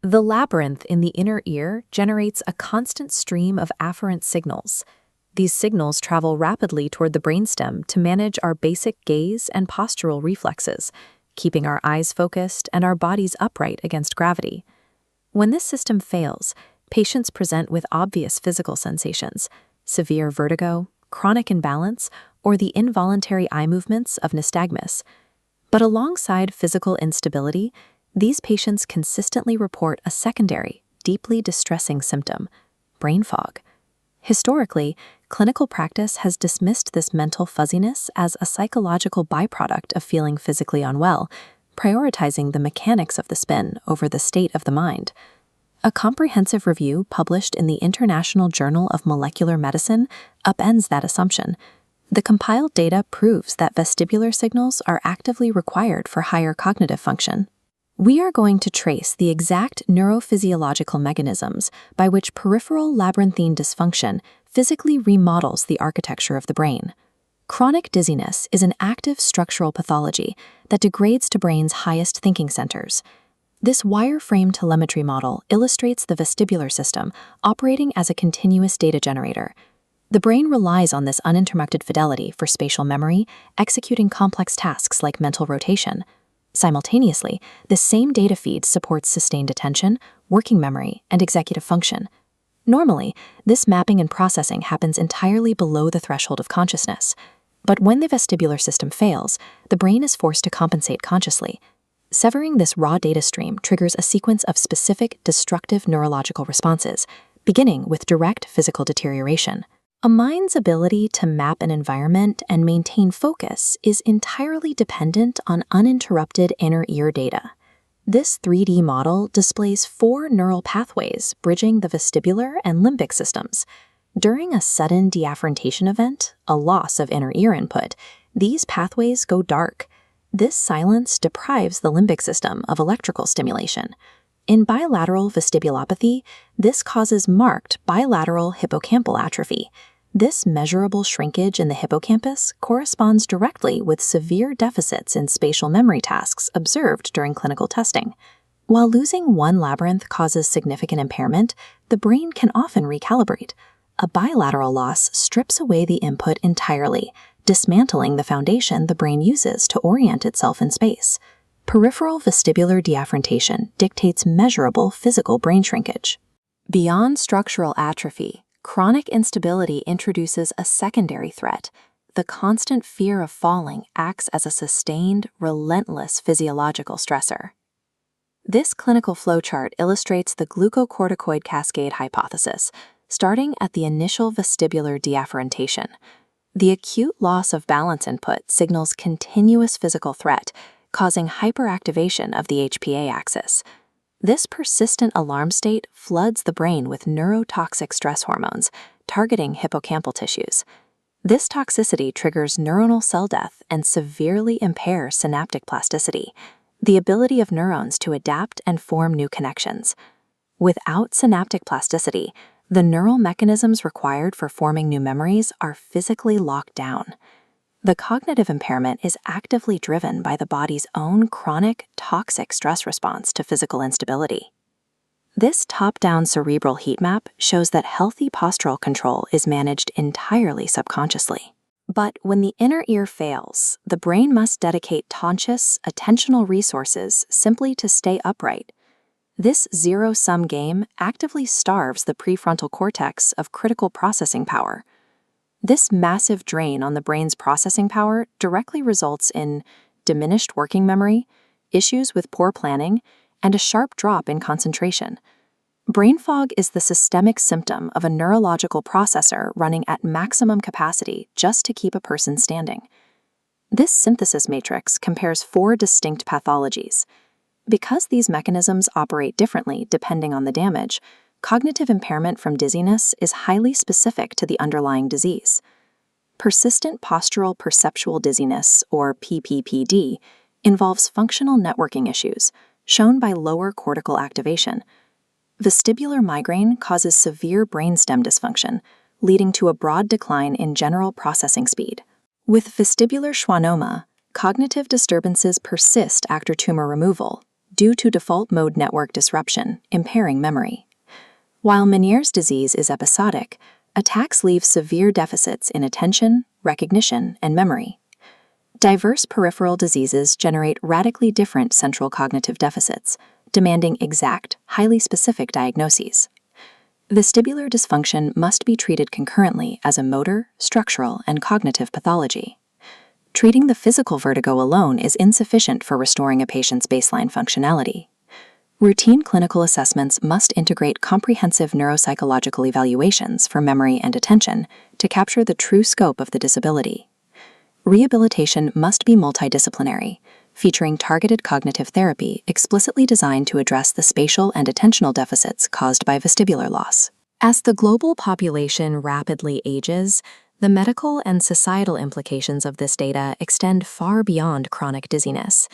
The labyrinth in the inner ear generates a constant stream of afferent signals. These signals travel rapidly toward the brainstem to manage our basic gaze and postural reflexes, keeping our eyes focused and our bodies upright against gravity. When this system fails, patients present with obvious physical sensations, severe vertigo, chronic imbalance, or the involuntary eye movements of nystagmus. But alongside physical instability, these patients consistently report a secondary, deeply distressing symptom: brain fog. Historically, clinical practice has dismissed this mental fuzziness as a psychological byproduct of feeling physically unwell, prioritizing the mechanics of the spin over the state of the mind. A comprehensive review published in the International Journal of Molecular Medicine upends that assumption. The compiled data proves that vestibular signals are actively required for higher cognitive function. We are going to trace the exact neurophysiological mechanisms by which peripheral labyrinthine dysfunction physically remodels the architecture of the brain. Chronic dizziness is an active structural pathology that degrades to brain's highest thinking centers. This wireframe telemetry model illustrates the vestibular system operating as a continuous data generator. The brain relies on this uninterrupted fidelity for spatial memory, executing complex tasks like mental rotation. Simultaneously, this same data feed supports sustained attention, working memory, and executive function. Normally, this mapping and processing happens entirely below the threshold of consciousness. But when the vestibular system fails, the brain is forced to compensate consciously. Severing this raw data stream triggers a sequence of specific destructive neurological responses, beginning with direct physical deterioration. A mind's ability to map an environment and maintain focus is entirely dependent on uninterrupted inner ear data. This 3D model displays 4 neural pathways bridging the vestibular and limbic systems. During a sudden deafferentation event, a loss of inner ear input, these pathways go dark. This silence deprives the limbic system of electrical stimulation. In bilateral vestibulopathy, this causes marked bilateral hippocampal atrophy. This measurable shrinkage in the hippocampus corresponds directly with severe deficits in spatial memory tasks observed during clinical testing. While losing one labyrinth causes significant impairment, the brain can often recalibrate. A bilateral loss strips away the input entirely, dismantling the foundation the brain uses to orient itself in space. Peripheral vestibular deafferentation dictates measurable physical brain shrinkage. Beyond structural atrophy, chronic instability introduces a secondary threat. The constant fear of falling acts as a sustained, relentless physiological stressor. This clinical flowchart illustrates the glucocorticoid cascade hypothesis, starting at the initial vestibular deafferentation. The acute loss of balance input signals continuous physical threat, causing hyperactivation of the HPA axis. This persistent alarm state floods the brain with neurotoxic stress hormones, targeting hippocampal tissues. This toxicity triggers neuronal cell death and severely impairs synaptic plasticity, the ability of neurons to adapt and form new connections. Without synaptic plasticity, the neural mechanisms required for forming new memories are physically locked down. The cognitive impairment is actively driven by the body's own chronic, toxic stress response to physical instability. This top-down cerebral heat map shows that healthy postural control is managed entirely subconsciously. But when the inner ear fails, the brain must dedicate conscious, attentional resources simply to stay upright. This zero-sum game actively starves the prefrontal cortex of critical processing power. This massive drain on the brain's processing power directly results in diminished working memory, issues with poor planning, and a sharp drop in concentration. Brain fog is the systemic symptom of a neurological processor running at maximum capacity just to keep a person standing. This synthesis matrix compares 4 distinct pathologies. Because these mechanisms operate differently depending on the damage, cognitive impairment from dizziness is highly specific to the underlying disease. Persistent postural perceptual dizziness, or PPPD, involves functional networking issues, shown by lower cortical activation. Vestibular migraine causes severe brainstem dysfunction, leading to a broad decline in general processing speed. With vestibular schwannoma, cognitive disturbances persist after tumor removal, due to default mode network disruption, impairing memory. While Meniere's disease is episodic, attacks leave severe deficits in attention, recognition, and memory. Diverse peripheral diseases generate radically different central cognitive deficits, demanding exact, highly specific diagnoses. Vestibular dysfunction must be treated concurrently as a motor, structural, and cognitive pathology. Treating the physical vertigo alone is insufficient for restoring a patient's baseline functionality. Routine clinical assessments must integrate comprehensive neuropsychological evaluations for memory and attention to capture the true scope of the disability. Rehabilitation must be multidisciplinary, featuring targeted cognitive therapy explicitly designed to address the spatial and attentional deficits caused by vestibular loss. As the global population rapidly ages, the medical and societal implications of this data extend far beyond chronic dizziness.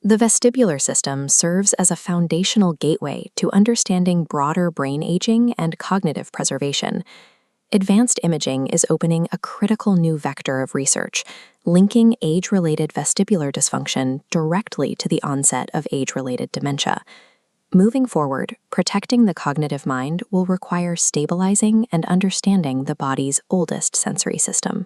The vestibular system serves as a foundational gateway to understanding broader brain aging and cognitive preservation. Advanced imaging is opening a critical new vector of research, linking age-related vestibular dysfunction directly to the onset of age-related dementia. Moving forward, protecting the cognitive mind will require stabilizing and understanding the body's oldest sensory system.